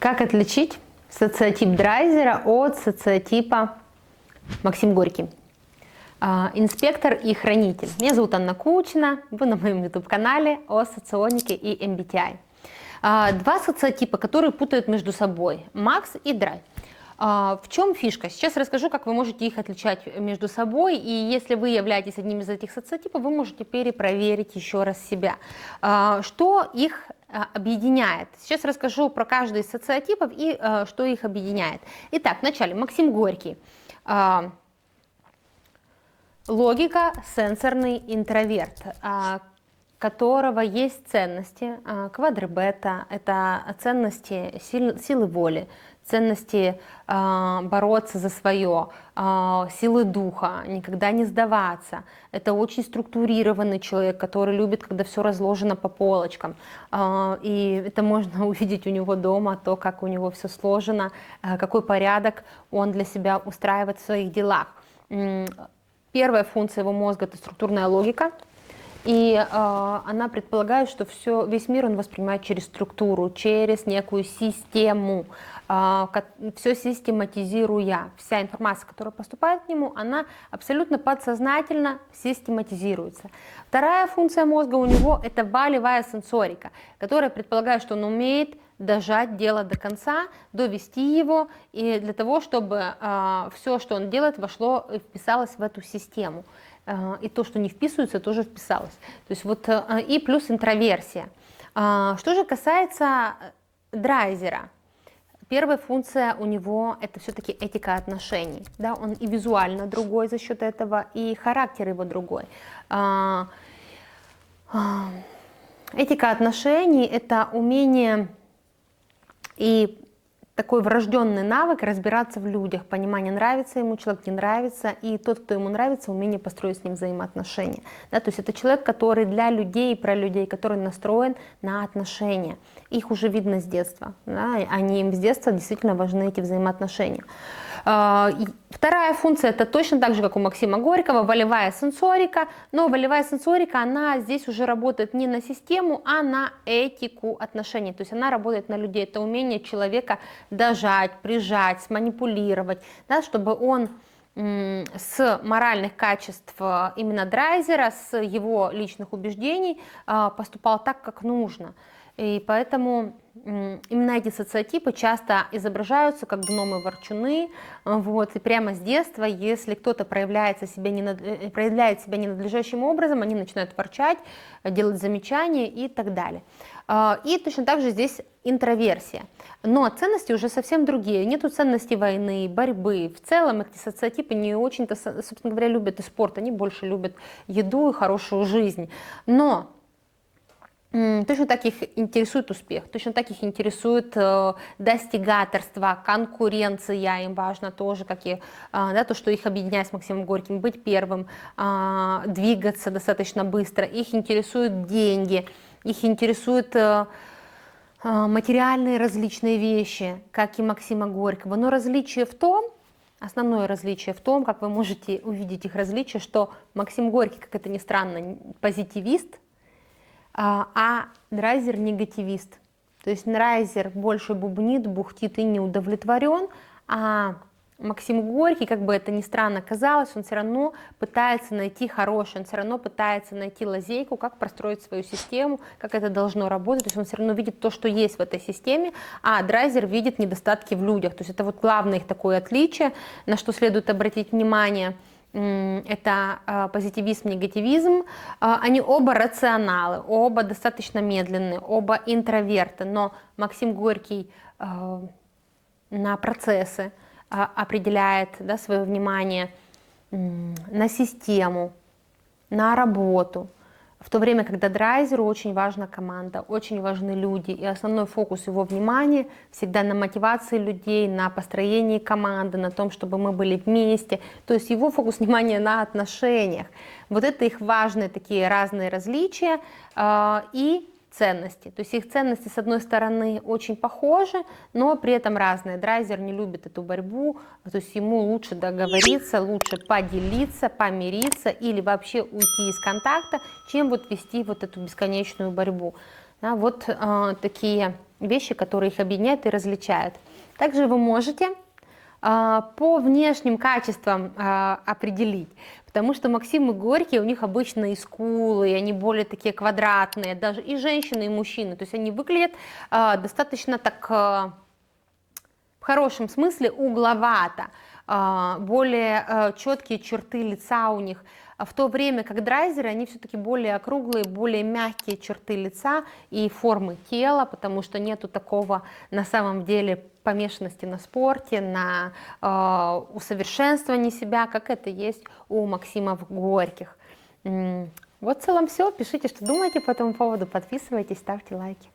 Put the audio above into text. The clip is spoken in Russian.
Как отличить социотип Драйзера от социотипа Максим Горький? Инспектор и хранитель. Меня зовут Анна Кучина, вы на моем YouTube-канале о соционике и MBTI. Два социотипа, которые путают между собой. Макс и Драй. В чем фишка? Сейчас расскажу, как вы можете их отличать между собой, и если вы являетесь одним из этих социотипов, вы можете перепроверить еще раз себя. Что их объединяет? Сейчас расскажу про каждый из социотипов и что их объединяет. Итак, вначале Максим Горький. Логика, сенсорный интроверт, которого есть ценности, квадрбета, это ценности силы воли, ценности бороться за свое, силы духа, никогда не сдаваться. Это очень структурированный человек, который любит, когда все разложено по полочкам. И это можно увидеть у него дома, то, как у него все сложено, какой порядок он для себя устраивает в своих делах. Первая функция его мозга – это структурная логика. И она предполагает, что весь мир он воспринимает через структуру, через некую систему, все систематизируя. Вся информация, которая поступает к нему, она абсолютно подсознательно систематизируется. Вторая функция мозга у него – это волевая сенсорика, которая предполагает, что он умеет дожать дело до конца, довести его, и для того, чтобы все, что он делает, вошло и вписалось в эту систему. И то, что не вписывается, тоже вписалось. То есть вот, и плюс интроверсия. Что же касается Драйзера, первая функция у него это все-таки этика отношений. Да? Он и визуально другой за счет этого, и характер его другой. Этика отношений – это умение и такой врожденный навык разбираться в людях, понимание, нравится ему человек, не нравится, и тот, кто ему нравится, умение построить с ним взаимоотношения. Да, то есть это человек, который для людей, про людей, который настроен на отношения. Их уже видно с детства, да, им с детства действительно важны эти взаимоотношения. Вторая функция это точно так же, как у Максима Горького, волевая сенсорика, но волевая сенсорика, она здесь уже работает не на систему, а на этику отношений, то есть она работает на людей, это умение человека дожать, прижать, сманипулировать, да, чтобы он с моральных качеств именно Драйзера, с его личных убеждений поступал так, как нужно. И поэтому именно эти социотипы часто изображаются как гномы-ворчуны. Вот, и прямо с детства, если кто-то проявляет себя ненадлежащим образом, они начинают ворчать, делать замечания и так далее. И точно так же здесь интроверсия. Но ценности уже совсем другие. Нету ценностей войны, борьбы. В целом эти социотипы не очень-то, собственно говоря, любят и спорт. Они больше любят еду и хорошую жизнь. Но точно так их интересует успех, точно так их интересует достигаторство, конкуренция, им важно тоже, да, то, что их объединяет с Максимом Горьким, быть первым, двигаться достаточно быстро, их интересуют деньги, их интересуют материальные различные вещи, как и Максима Горького, но основное различие в том, как вы можете увидеть их различие, что Максим Горький, как это ни странно, позитивист, а Драйзер негативист. То есть Драйзер больше бубнит, бухтит и не удовлетворен, а Максим Горький, как бы это ни странно казалось, он все равно пытается найти хорошее, он все равно пытается найти лазейку, как простроить свою систему, как это должно работать. То есть он все равно видит то, что есть в этой системе, а Драйзер видит недостатки в людях. То есть это вот главное их такое отличие, на что следует обратить внимание. Это позитивизм, негативизм. Они оба рационалы, оба достаточно медленные, оба интроверты, но Максим Горький на процессы определяет, да, свое внимание на систему, на работу. В то время, когда Драйзеру очень важна команда, очень важны люди, и основной фокус его внимания всегда на мотивации людей, на построении команды, на том, чтобы мы были вместе. То есть его фокус внимания на отношениях. Вот это их важные такие разные различия и ценности. То есть их ценности, с одной стороны, очень похожи, но при этом разные. Драйзер не любит эту борьбу, то есть ему лучше договориться, лучше поделиться, помириться или вообще уйти из контакта, чем вот вести вот эту бесконечную борьбу. Да, вот такие вещи, которые их объединяют и различают. Также вы можете по внешним качествам определить, потому что Максим и Горький, у них обычно и скулы, и они более такие квадратные, даже и женщины, и мужчины, то есть они выглядят достаточно так, в хорошем смысле, угловато, более четкие черты лица у них, в то время как драйзеры, они все-таки более округлые, более мягкие черты лица и формы тела, потому что нету такого на самом деле помешанности на спорте, на усовершенствовании себя, как это есть у Максимов Горьких. Вот в целом все. Пишите, что думаете по этому поводу, подписывайтесь, ставьте лайки.